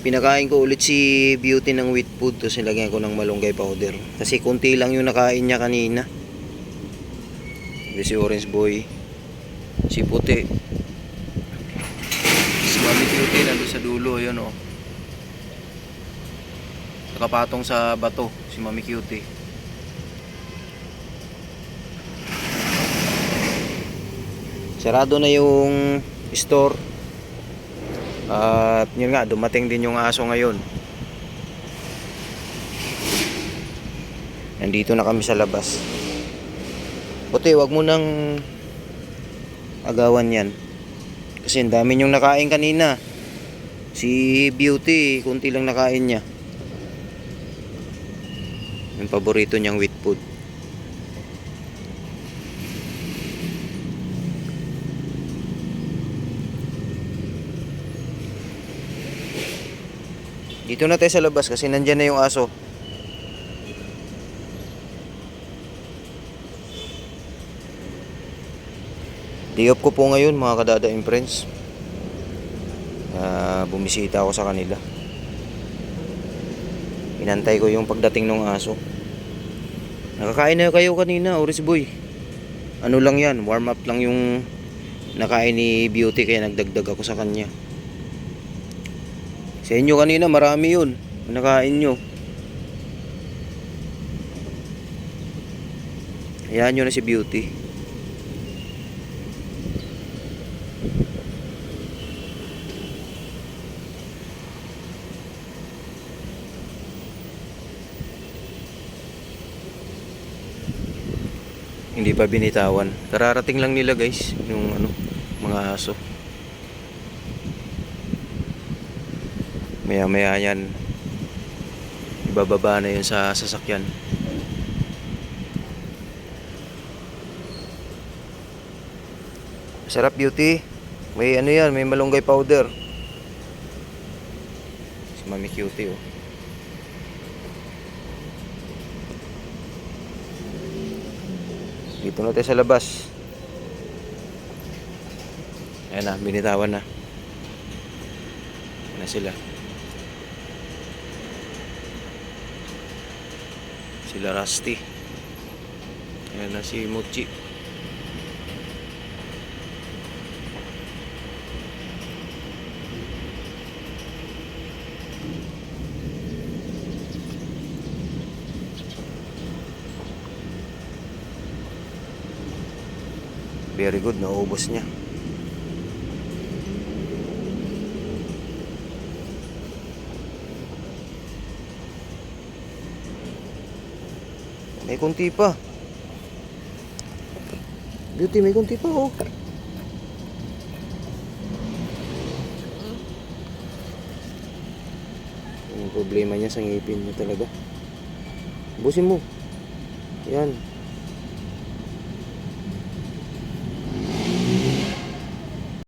Pinakain ko ulit si Beauty ng wheat food, tapos nilagyan ko ng malunggay powder. Kasi konti lang yung nakain niya kanina. Si Orange Boy, si Puti, si Mami Beauty nandun sa dulo, yun o. Nakapatong sa bato si Mami Cutie. Sarado na yung store. At yun nga, dumating din yung aso ngayon. Nandito na kami sa labas. Puti, wag mo nang agawan yan. Kasi ang dami yung nakain kanina. Si Beauty, kunti lang nakain niya. Yung paborito niyang wheat food. Dito na tayo sa labas kasi nandyan na yung aso. Day off ko po ngayon mga kadadaing friends. Bumisita ako sa kanila. Inantay ko yung pagdating ng aso. Nakakain na kayo kanina, Oris Boy. Ano lang yan, warm up lang yung nakain ni Beauty, kaya nagdagdag ako sa kanya. Sa inyo kanina marami yun, nakain nyo. Ayan nyo na si Beauty. Hindi pa binitawan. Kararating lang nila guys, yung mga aso. Maya maya yan, ibababa na yun sa sasakyan. Sarap Beauty. May yan, may malunggay powder. Si Mami Cutie oh. Dito na tayo sa labas. Ayan na, binitawan na. Ayan na sila. Sila Rusty. Ayan na si Mochi. Very good, naubos niya. May kunti pa. Beauty, may kunti pa oh. Yung problema niya sa ngipin niya talaga. Ubusin mo. Yan.